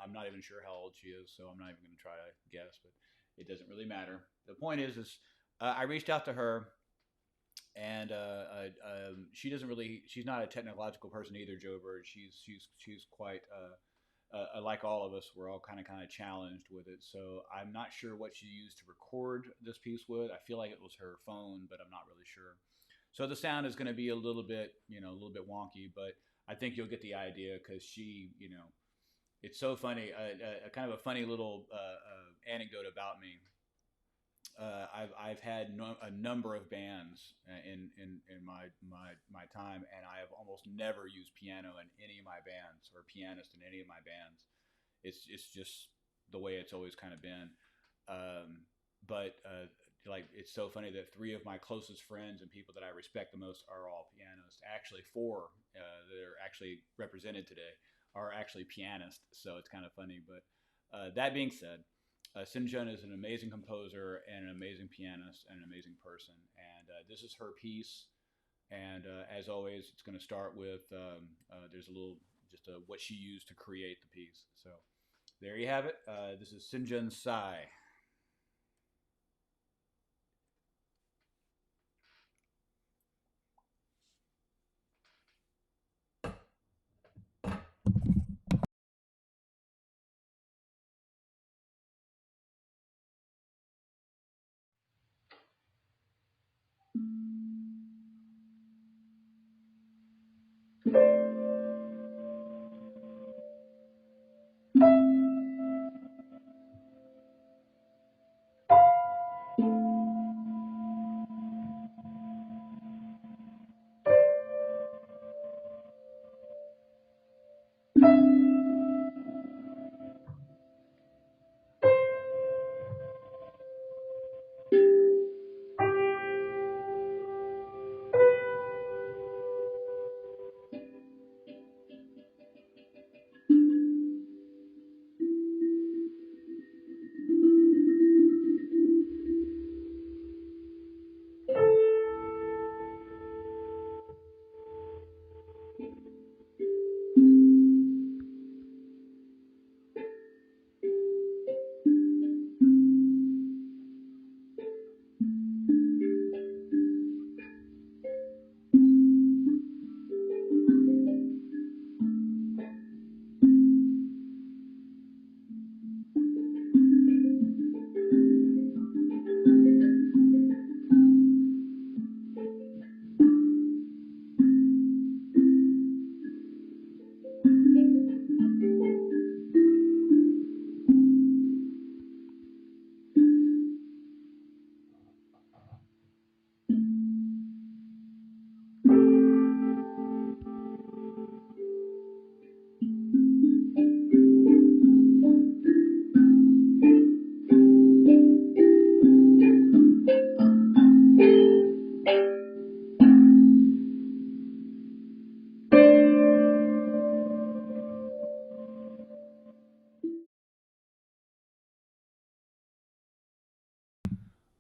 I'm not even sure how old she is, so I'm not even going to try to guess, but it doesn't really matter. The point is I reached out to her, and she's not a technological person either, Joe Bird. She's quite like all of us. We're all kind of challenged with it. So I'm not sure what she used to record this piece with. I feel like it was her phone, but I'm not really sure. So the sound is going to be a little bit wonky, but I think you'll get the idea because she, it's so funny. A kind of a funny little anecdote about me. I've had a number of bands in my time, and I have almost never used piano in any of my bands or pianist in any of my bands. It's just the way it's always kind of been. But it's so funny that 3 of my closest friends and people that I respect the most are all pianists. Actually, 4 that are actually represented today are actually pianists. So it's kind of funny. But that being said, Sinjin is an amazing composer and an amazing pianist and an amazing person. And this is her piece. And as always, it's going to start with there's a little what she used to create the piece. So there you have it. This is Sinjin Sai.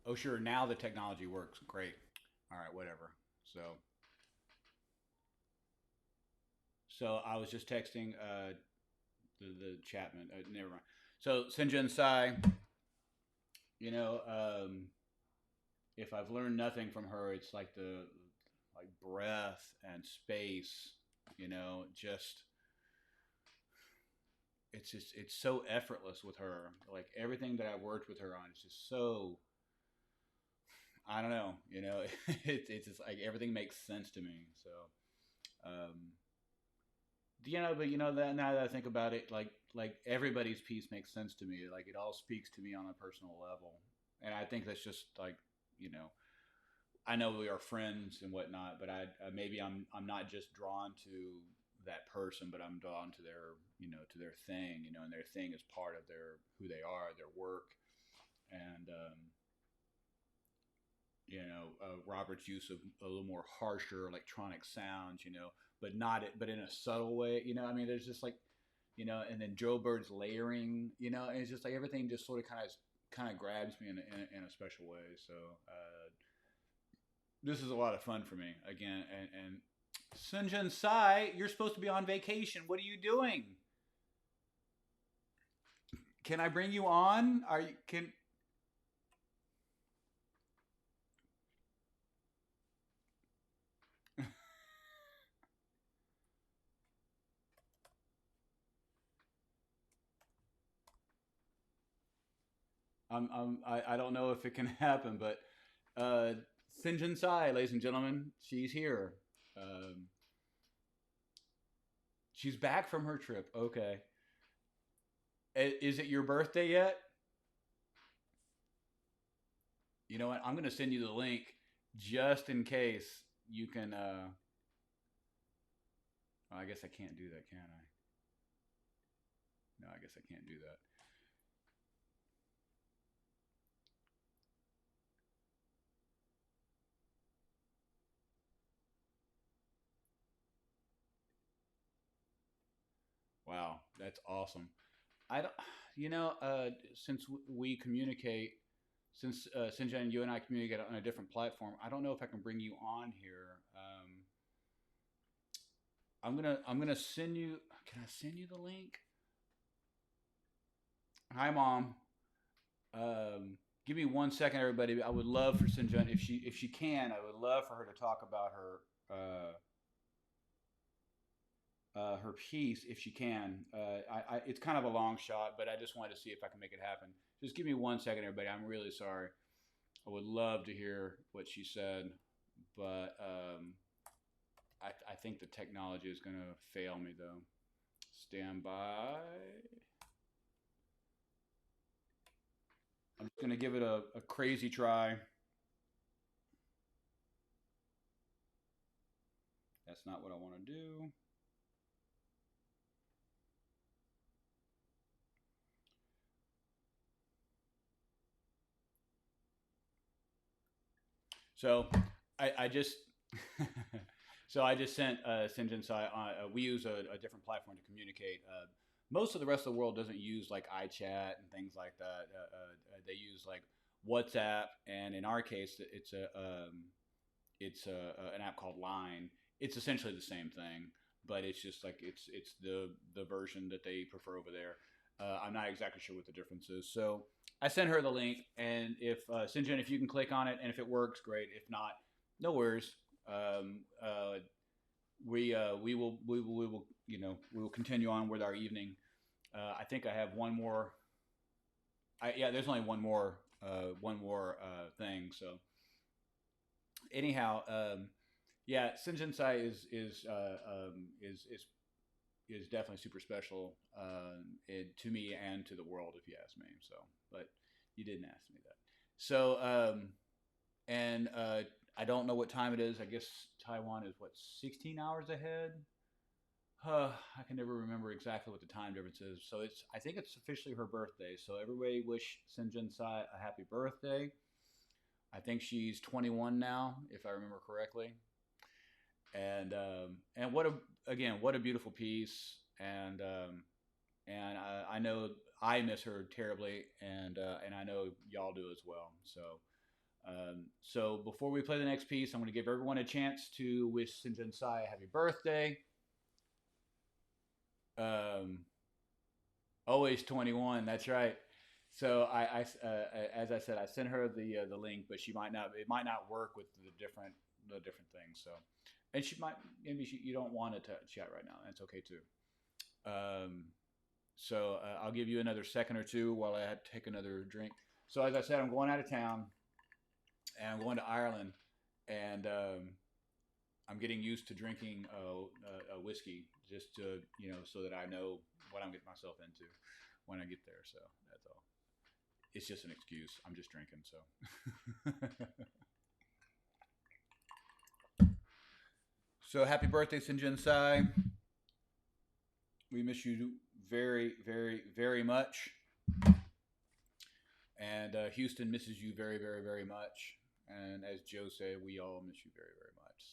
Oh, sure. Now the technology works. Great. All right, whatever. So, so I was just texting the Chapman. Never mind. So Sinjin Sai, you know, if I've learned nothing from her, it's like the like breath and space. You know, just it's so effortless with her. Like everything that I worked with her on is just so I don't know. You know, it's just like everything makes sense to me. So. Um, you know, but you know that now that I think about it, like everybody's piece makes sense to me. Like it all speaks to me on a personal level, and I think that's just like you know, I know we are friends and whatnot, but I maybe I'm not just drawn to that person, but I'm drawn to their you know to their thing, you know, and their thing is part of their who they are, their work, and you know, Robert's use of a little more harsher electronic sounds, you know, but not it, but in a subtle way, you know. I mean, there's just like, you know, and then Joe Bird's layering, you know, and it's just like everything just sort of kind of grabs me in a special way. So this is a lot of fun for me again. And Sunjun Sai, you're supposed to be on vacation. What are you doing? Can I bring you on? Are you can? I don't know if it can happen, but uh, Sinjin Sai, ladies and gentlemen, she's here. Um, she's back from her trip. Okay. Is it your birthday yet? You know what? I'm going to send you the link just in case you can. Oh, I guess I can't do that, can I? No, I guess I can't do that. Wow, that's awesome. I don't, you know, since we communicate, since Sinjan, you and I communicate on a different platform, I don't know if I can bring you on here. I'm gonna send you. Can I send you the link? Hi, mom. Give me 1 second, everybody. I would love for Sinjan, if she can, I would love for her to talk about her piece if she can. It's kind of a long shot, but I just wanted to see if I can make it happen. Just give me 1 second, everybody. I'm really sorry. I would love to hear what she said, but I think the technology is going to fail me though. Stand by. I'm just going to give it a crazy try. That's not what I want to do. So I just so I just sent Sinjin Sai. We use a different platform to communicate. Most of the rest of the world doesn't use like iChat and things like that. They use like WhatsApp, and in our case, an app called Line. It's essentially the same thing, but it's just like it's the version that they prefer over there. I'm not exactly sure what the difference is. So I sent her the link, and if Sinjin, if you can click on it, and if it works, great. If not, no worries. Um, uh, we will you know we will continue on with our evening. I think I have one more. Yeah, there's only one more thing. So anyhow, yeah, Sinjin is definitely super special to me and to the world, if you ask me. So, but you didn't ask me that. So, and I don't know what time it is. I guess Taiwan is what 16 hours ahead. I can never remember exactly what the time difference is. So I think it's officially her birthday. So everybody wish Sinjin Sai a happy birthday. I think she's 21 now, if I remember correctly. And what a beautiful piece. And I know I miss her terribly, and I know y'all do as well. So before we play the next piece, I'm going to give everyone a chance to wish Sinjin Sai a happy birthday. Always 21. That's right. So as I said, I sent her the link, but she might not. It might not work with the different things. So, and she might you don't want to chat right now. That's okay too. So I'll give you another second or two while I take another drink. So as I said, I'm going out of town, and I'm going to Ireland, and I'm getting used to drinking a whiskey just to so that I know what I'm getting myself into when I get there. So that's all. It's just an excuse. I'm just drinking. So happy birthday, Sinjin Sai. We miss you very, very, very much. And Houston misses you very, very, very much. And as Joe said, we all miss you very, very much.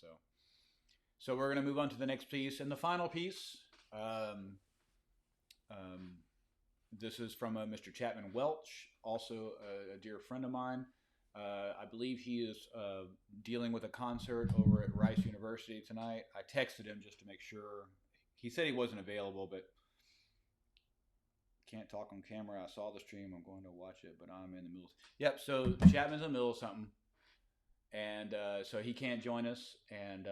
So we're going to move on to the next piece. And the final piece, this is from Mr. Chapman Welch, also a dear friend of mine. I believe he is dealing with a concert over at Rice University tonight. I texted him just to make sure. He said he wasn't available, but can't talk on camera. I saw the stream. I'm going to watch it, but I'm in the middle. Yep, so Chapman's in the middle of something. And so he can't join us. And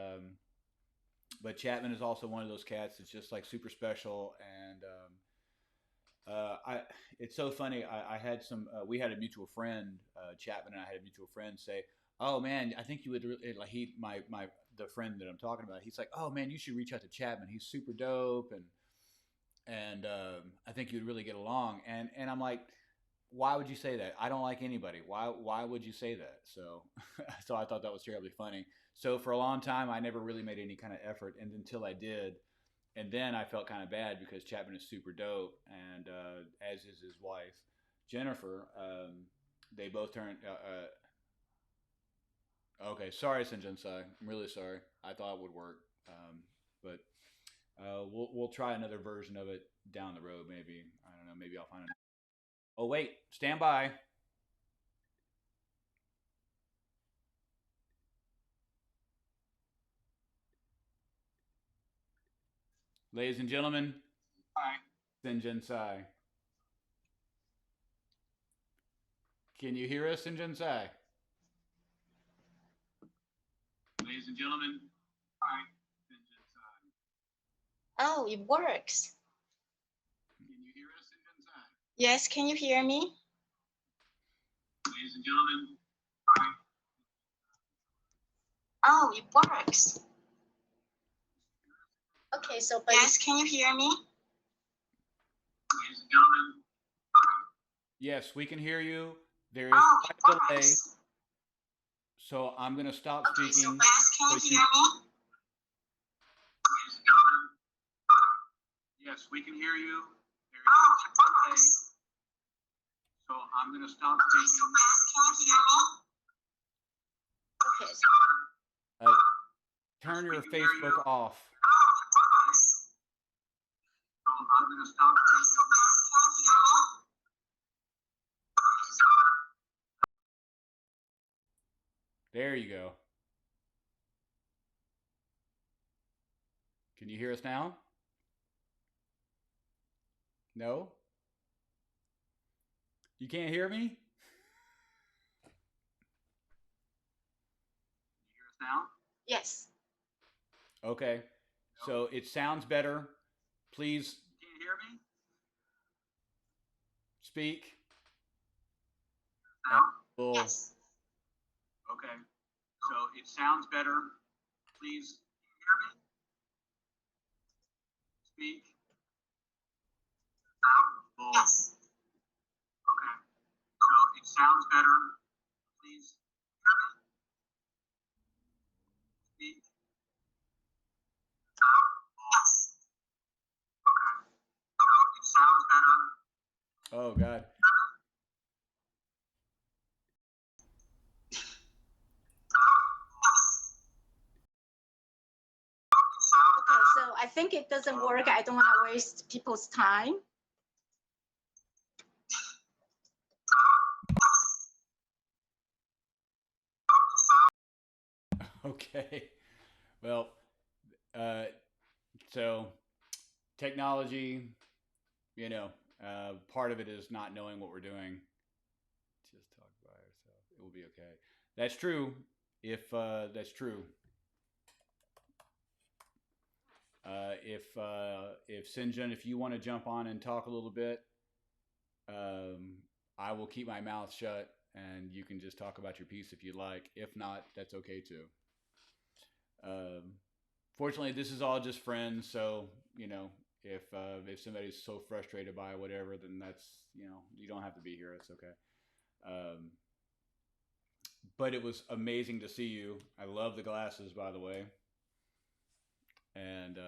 but Chapman is also one of those cats that's just like super special. And it's so funny. I had we had a mutual friend, Chapman and I had a mutual friend say, "Oh man, I think you would really like the friend that I'm talking about. He's like, oh man, you should reach out to Chapman. He's super dope, and I think you'd really get along." And I'm like, why would you say that? I don't like anybody. Why would you say that? So so I thought that was terribly funny. So for a long time, I never really made any kind of effort, and until I did. And then I felt kind of bad because Chapman is super dope, and as is his wife, Jennifer. They both turned. Okay, sorry, Sinjin Sai. I'm really sorry. I thought it would work, but we'll try another version of it down the road. Maybe I don't know. Maybe I'll find it. Oh wait, stand by. Ladies and gentlemen, hi, Sinjin Sai. Can you hear us, Sinjin Sai? Ladies and gentlemen, hi, Sinjin Sai. Oh, it works. Can you hear us, Sinjin Sai? Yes, can you hear me? Ladies and gentlemen, hi. Oh, it works. Okay, so yes, can you hear me? Ladies and gentlemen, hi. Yes, we can hear you. There is quite a delay. So I'm going to stop speaking. So yes, can you hear me? Ladies and gentlemen, yes, we can hear you. There is quite a delay. So I'm going to stop speaking. So yes, can you hear me? Okay. Turn your Facebook off. So I'm going to stop speaking. There you go. Can you hear us now? No? You can't hear me? Can you hear us now? Yes. Okay. So it sounds better. Please. Can you hear me? Speak. Now? Yes. Okay. So it sounds better. Please. Can you hear me? Speak. Now? Yes. Okay. So it sounds better. Please. Hear me? Speak. Yes. Oh God. Okay, so I think it doesn't work. I don't want to waste people's time. Okay. Well, uh, so technology, you know, part of it is not knowing what we're doing. Just talk by ourselves. It will be okay. That's true. If that's true. If Sinjin, if you want to jump on and talk a little bit, I will keep my mouth shut, and you can just talk about your piece if you like. If not, that's okay too. Um, Fortunately, this is all just friends, so you know, if somebody's so frustrated by whatever, then that's, you don't have to be here. It's okay. Um, but it was amazing to see you. I love the glasses, by the way, and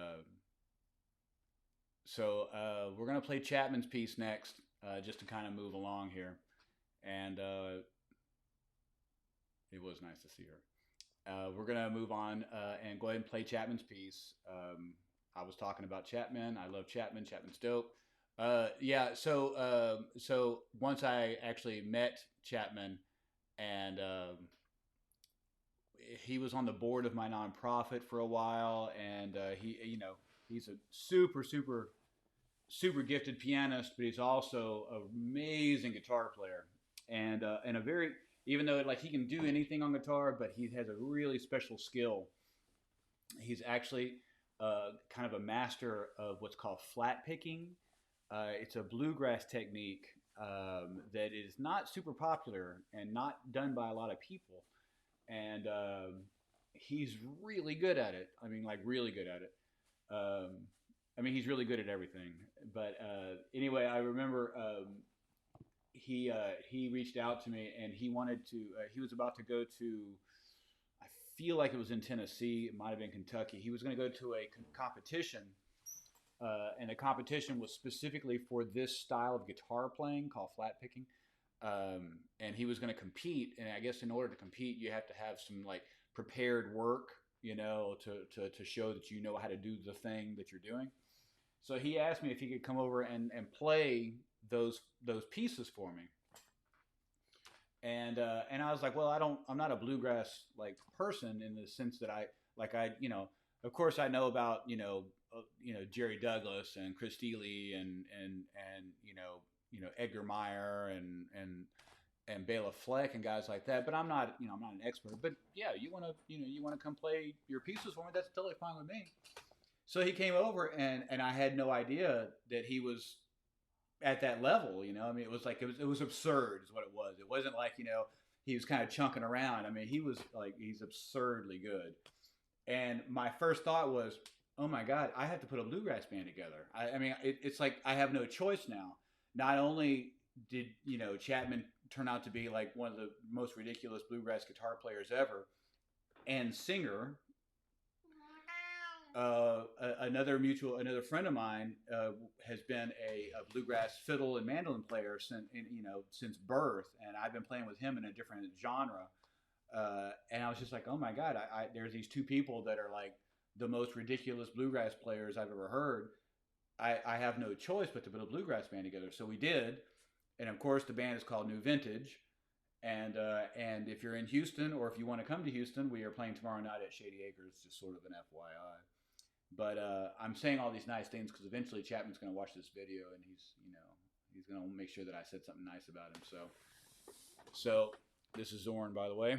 so we're gonna play Chapman's piece next, just to kind of move along here, and it was nice to see her. We're gonna move on and go ahead and play Chapman's piece. I was talking about Chapman. I love Chapman. Chapman's dope. Yeah. So once I actually met Chapman, and he was on the board of my nonprofit for a while, and he's a super gifted pianist, but he's also an amazing guitar player, and a very, even though like he can do anything on guitar, but he has a really special skill. He's actually kind of a master of what's called flat picking. It's a bluegrass technique that is not super popular and not done by a lot of people, and he's really good at it. I mean, like really good at it. Um, I mean, he's really good at everything. But anyway, I remember he reached out to me, and he wanted to. He was about to go to. I feel like it was in Tennessee. It might have been Kentucky. He was going to go to a competition, and the competition was specifically for this style of guitar playing called flat picking. And he was going to compete, and I guess in order to compete, you have to have some like prepared work, to show that you know how to do the thing that you're doing. So he asked me if he could come over and play those pieces for me, and I was like, well, I'm not a bluegrass like person in the sense that of course I know about Jerry Douglas and Chris Steele and Edgar Meyer and Bela Fleck and guys like that, but I'm not an expert. But yeah, you want to come play your pieces for me? That's totally fine with me. So he came over, and I had no idea that he was at that level. I mean, it was absurd, is what it was. It wasn't like he was kind of chunking around. I mean, he's absurdly good. And my first thought was, oh my God, I have to put a bluegrass band together. I mean, it's like I have no choice now. Not only did Chapman turn out to be like one of the most ridiculous bluegrass guitar players ever and singer, another friend of mine has been a bluegrass fiddle and mandolin player since birth, and I've been playing with him in a different genre. And I was just like, oh my God, there's these two people that are like the most ridiculous bluegrass players I've ever heard. I have no choice but to put a bluegrass band together. So we did, and of course the band is called New Vintage. And if you're in Houston, or if you want to come to Houston, we are playing tomorrow night at Shady Acres. Just sort of an FYI. But I'm saying all these nice things because eventually Chapman's going to watch this video, and he's going to make sure that I said something nice about him. So this is Zorn, by the way.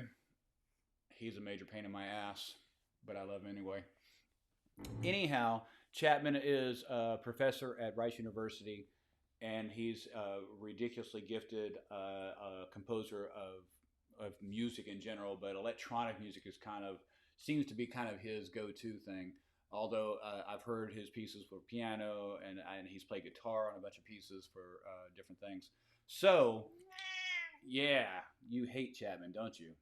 He's a major pain in my ass, but I love him anyway. Anyhow, Chapman is a professor at Rice University, and he's a ridiculously gifted composer of music in general, but electronic music seems to be kind of his go-to thing. Although I've heard his pieces for piano, and he's played guitar on a bunch of pieces for different things. So, yeah, you hate Chapman, don't you?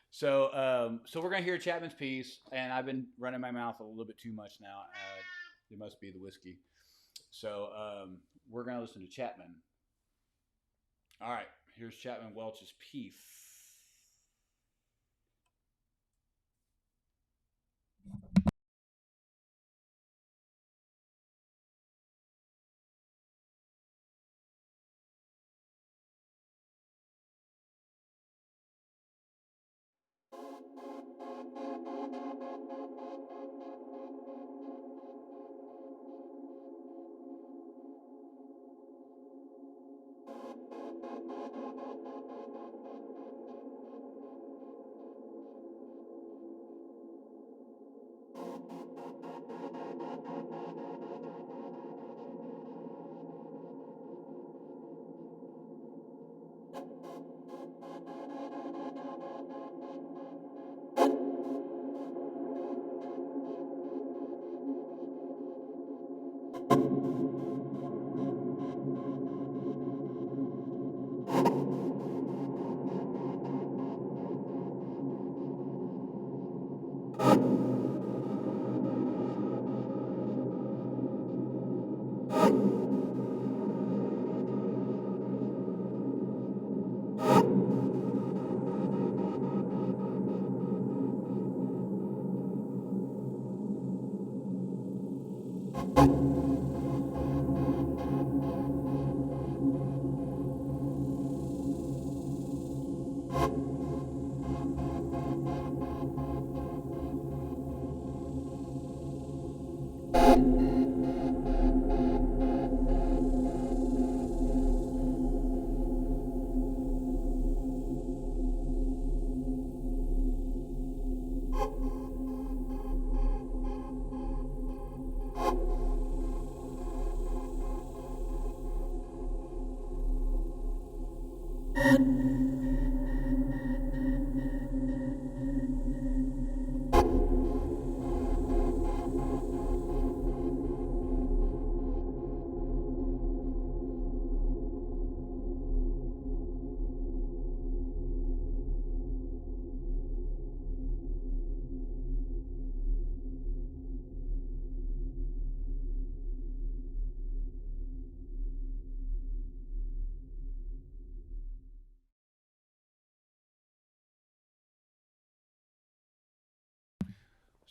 So we're gonna hear Chapman's piece, and I've been running my mouth a little bit too much now. It must be the whiskey. So we're gonna listen to Chapman. All right, here's Chapman Welch's piece.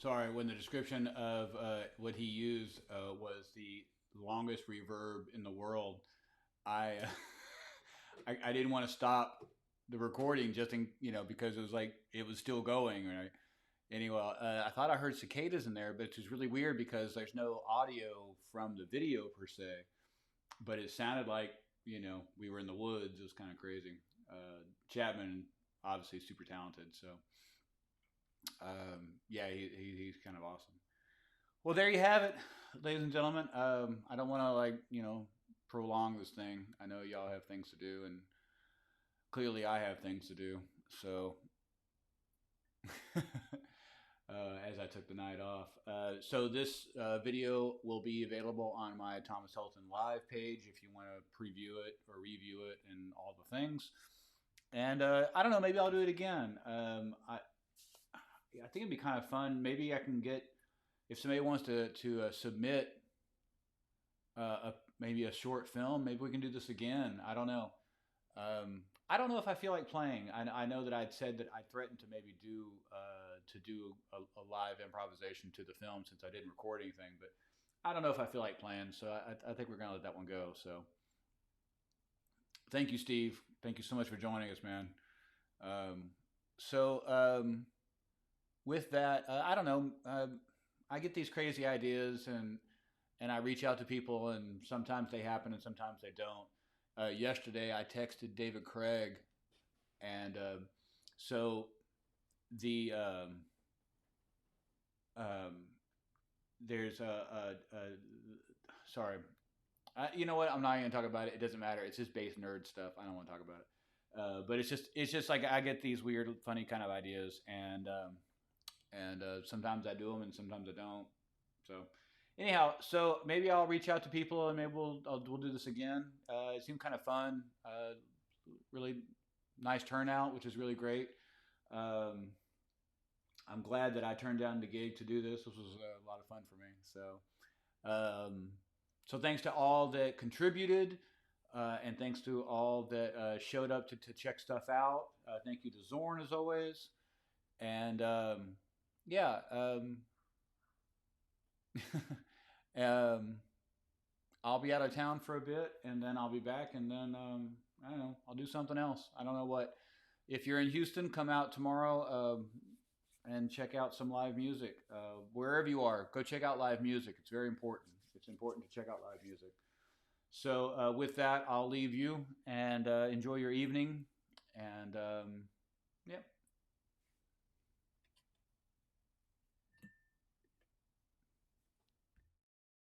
Sorry, when the description of what he used was the longest reverb in the world, I I didn't want to stop the recording just in because it was like it was still going. Right? Anyway, I thought I heard cicadas in there, but it's really weird because there's no audio from the video per se, but it sounded like we were in the woods. It was kind of crazy. Chapman obviously super talented, so yeah, he's kind of awesome. Well, there you have it, ladies and gentlemen. I don't want to prolong this thing. I know y'all have things to do, and clearly I have things to do. So as I took the night off, so this video will be available on my Thomas Helton Live page if you want to preview it or review it and all the things. And I don't know, maybe I'll do it again. I think it'd be kind of fun. Maybe I can get if somebody wants to submit maybe a short film. Maybe we can do this again. I don't know. I don't know if I feel like playing. I know that I'd said that I threatened to maybe do a live improvisation to the film since I didn't record anything, but I don't know if I feel like playing. So I think we're gonna let that one go. So thank you, Steve. Thank you so much for joining us, man. With that, I don't know. I get these crazy ideas and I reach out to people, and sometimes they happen and sometimes they don't. Yesterday, I texted David Craig, and so the there's sorry. You know what? I'm not even gonna talk about it. It doesn't matter. It's just base nerd stuff. I don't want to talk about it. But it's just like I get these weird, funny kind of ideas, and sometimes I do them and sometimes I don't. So anyhow, so maybe I'll reach out to people and maybe we'll do this again. It seemed kind of fun. Really nice turnout, which is really great. I'm glad that I turned down the gig to do this. This was a lot of fun for me. So So thanks to all that contributed, and thanks to all that showed up to check stuff out. Thank you to Zorn as always, and yeah, I'll be out of town for a bit, and then I'll be back, and then I don't know, I'll do something else. I don't know what. If you're in Houston, come out tomorrow and check out some live music. Wherever you are, go check out live music. It's very important. It's important to check out live music. So with that, I'll leave you and enjoy your evening. And yeah.